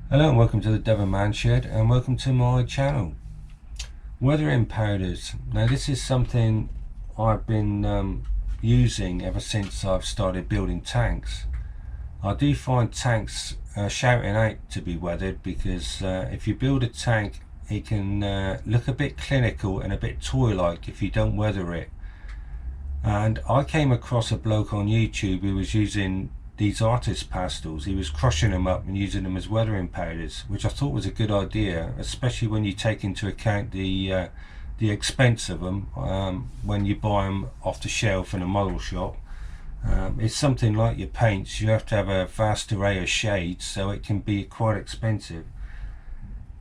Hello and welcome to the Devon Man Shed, and welcome to my channel. Weathering powders. Now this is something I've been using ever since I've started building tanks. I do find tanks shouting out to be weathered because if you build a tank it can look a bit clinical and a bit toy-like if you don't weather it. And I came across a bloke on YouTube who was using these artist pastels. He was crushing them up and using them as weathering powders, which I thought was a good idea, especially when you take into account the expense of them when you buy them off the shelf in a model shop. It's something like your paints. You have to have a vast array of shades, so it can be quite expensive.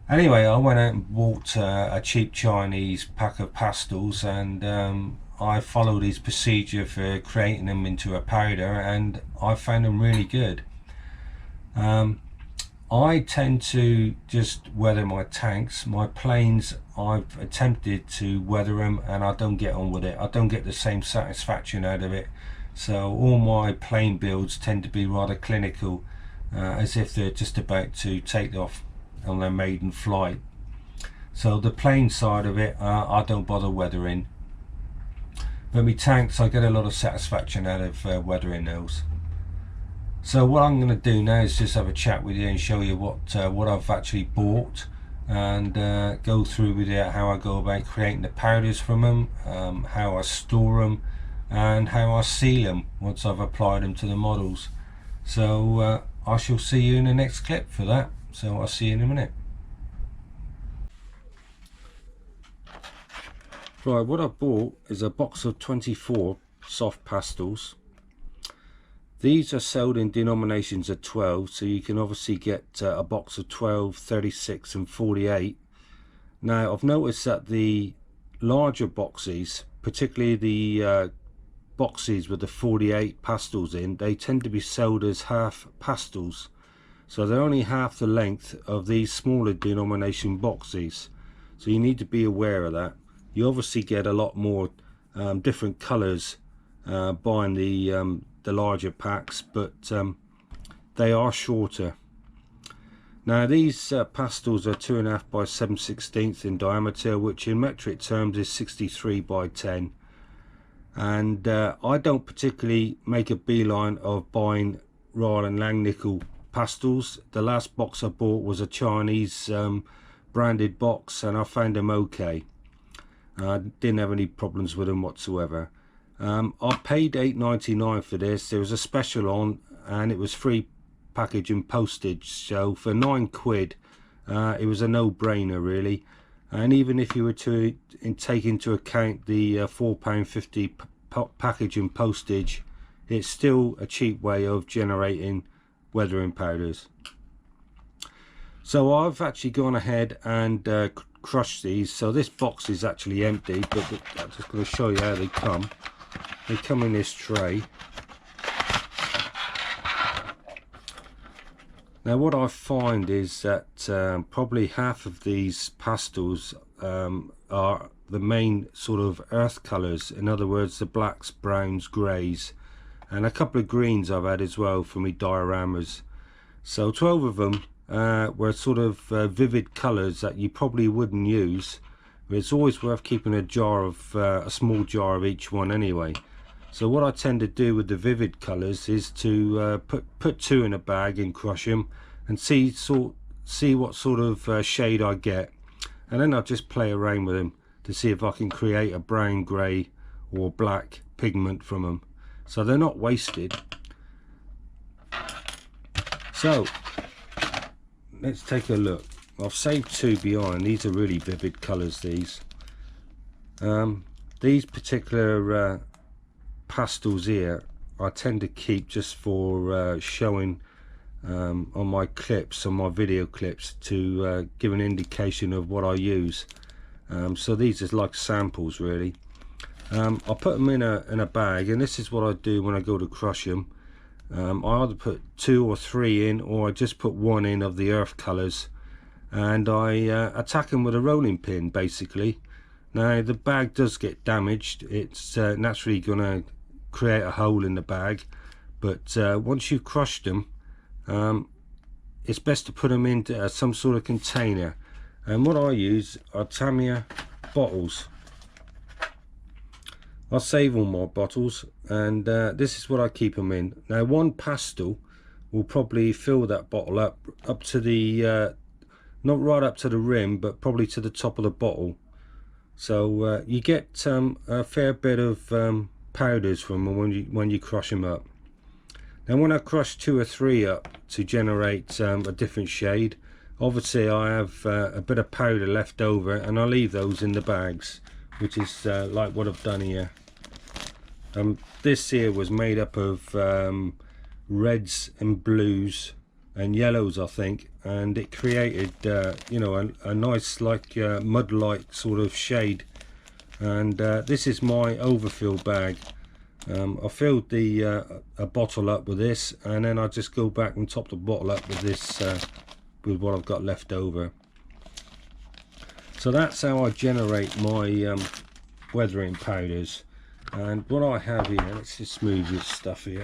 Anyway, I went out and bought a cheap Chinese pack of pastels, and I followed his procedure for creating them into a powder, and I found them really good. I tend to just weather my tanks. My planes, I've attempted to weather them and I don't get on with it. I don't get the same satisfaction out of it. So all my plane builds tend to be rather clinical, as if they're just about to take off on their maiden flight. So the plane side of it, I don't bother weathering. But my tanks, I get a lot of satisfaction out of weathering those. So what I'm going to do now is just have a chat with you and show you what I've actually bought, and go through with you how I go about creating the powders from them, how I store them, and how I seal them once I've applied them to the models. So I shall see you in the next clip for that. So I'll see you in a minute. Right, what I bought is a box of 24 soft pastels. These are sold in denominations of 12, so you can obviously get a box of 12, 36 and 48. Now I've noticed that the larger boxes, particularly the boxes with the 48 pastels in, they tend to be sold as half pastels. So they're only half the length of these smaller denomination boxes. So you need to be aware of that. You obviously get a lot more different colours buying the larger packs, but they are shorter. Now these pastels are 2.5 by 7/16 in diameter, which in metric terms is 63 by 10. And I don't particularly make a beeline of buying Royal and Langnickel pastels. The last box I bought was a Chinese branded box, and I found them okay. I didn't have any problems with them whatsoever. I paid $8.99 for this. There was a special on and it was free package and postage, so for £9 it was a no-brainer really. And even if you were to take into account the £4.50 package and postage, it's still a cheap way of generating weathering powders. So I've actually gone ahead and crushed these. So this box is actually empty, but I'm just going to show you how they come. They come in this tray. Now what I find is that probably half of these pastels are the main sort of earth colours. In other words, the blacks, browns, greys, and a couple of greens I've had as well for my dioramas. So 12 of them were sort of vivid colours that you probably wouldn't use, but it's always worth keeping a small jar of each one anyway. So what I tend to do with the vivid colours is to put 2 in a bag and crush them and see what sort of shade I get, and then I'll just play around with them to see if I can create a brown, grey or black pigment from them, so they're not wasted. So let's take a look. I've saved 2 behind. These are really vivid colours, these. These particular pastels here I tend to keep just for showing on my clips, on my video clips, to give an indication of what I use. So these are like samples really. I put them in a bag, and this is what I do when I go to crush them. I either put 2 or 3 in, or I just put 1 in of the earth colours, and I attack them with a rolling pin basically. Now the bag does get damaged. It's naturally going to create a hole in the bag, but once you've crushed them, it's best to put them into some sort of container, and what I use are Tamiya bottles. I save all my bottles, and this is what I keep them in. Now, one pastel will probably fill that bottle up to the not right up to the rim, but probably to the top of the bottle. So you get a fair bit of powders from them when you crush them up. Now, when I crush 2 or 3 up to generate a different shade, obviously I have a bit of powder left over, and I leave those in the bags, which is like what I've done here. This here was made up of reds and blues and yellows, I think, and it created you know, a nice like mud-like sort of shade. And this is my overfill bag. I filled the a bottle up with this, and then I just go back and top the bottle up with this with what I've got left over. So that's how I generate my weathering powders. And what I have here, let's just move this stuff here.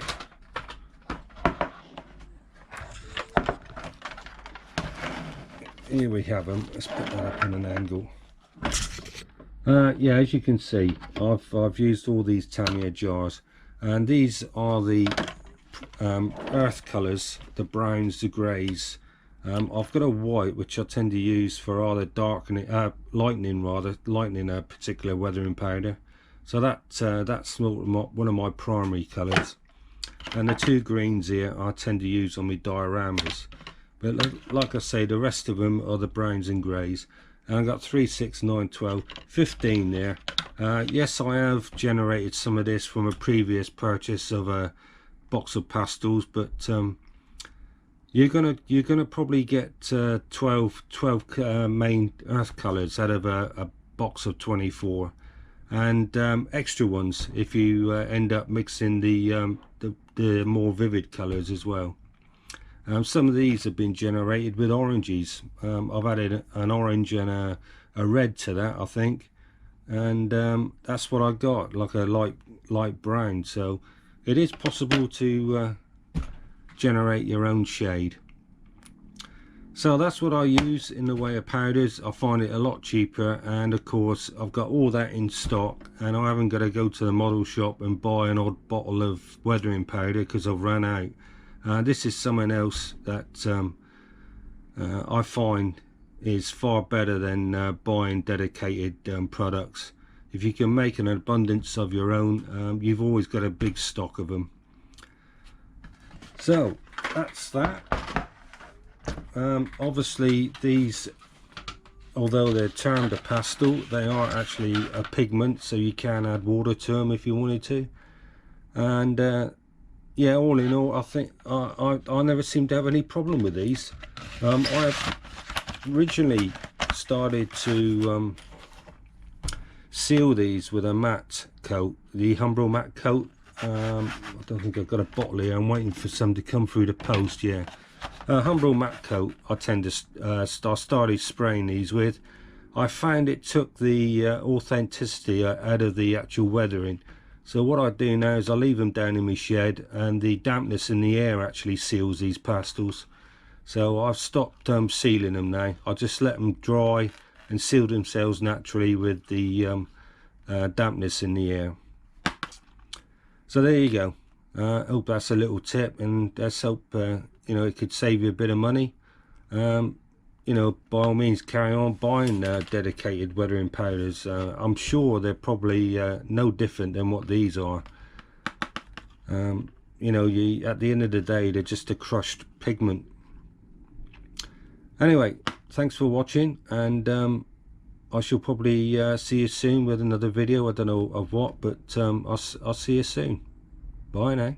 Here we have them. Let's put that up on an angle. Yeah, as you can see, I've used all these Tamiya jars, and these are the earth colours, the browns, the greys. I've got a white which I tend to use for either darkening, lightening a particular weathering powder. So that's one of my primary colours, and the 2 greens here I tend to use on my dioramas. But like I say, the rest of them are the browns and greys. And I've got 3, 6, 9, 12, 15 there. Yes, I have generated some of this from a previous purchase of a box of pastels, but you're gonna probably get 12 main earth colours out of a box of 24, and extra ones if you end up mixing the more vivid colours as well. Some of these have been generated with oranges. I've added an orange and a red to that, I think, and that's what I got, like a light brown. So it is possible to generate your own shade. So that's what I use in the way of powders. I find it a lot cheaper, and of course I've got all that in stock, and I haven't got to go to the model shop and buy an odd bottle of weathering powder because I've run out. This is something else that I find is far better than buying dedicated products. If you can make an abundance of your own, you've always got a big stock of them. So that's that. Obviously these, although they're termed a pastel, they are actually a pigment, so you can add water to them if you wanted to. And yeah, all in all, I think I never seem to have any problem with these. I've originally started to seal these with a matte coat, the Humbrol matte coat. I don't think I've got a bottle here. I'm waiting for some to come through the post. Yeah, Humbrol matte coat. I tend to started spraying these with. I found it took the authenticity out of the actual weathering. So what I do now is I leave them down in my shed, and the dampness in the air actually seals these pastels. So I've stopped sealing them now. I just let them dry and seal themselves naturally with the dampness in the air. So there you go. Hope that's a little tip, and let's hope you know, it could save you a bit of money. You know, by all means carry on buying dedicated weathering powders. I'm sure they're probably no different than what these are. You know, at the end of the day, they're just a crushed pigment. Anyway, thanks for watching, and I shall probably see you soon with another video. I don't know of what, but I'll see you soon. Bye now.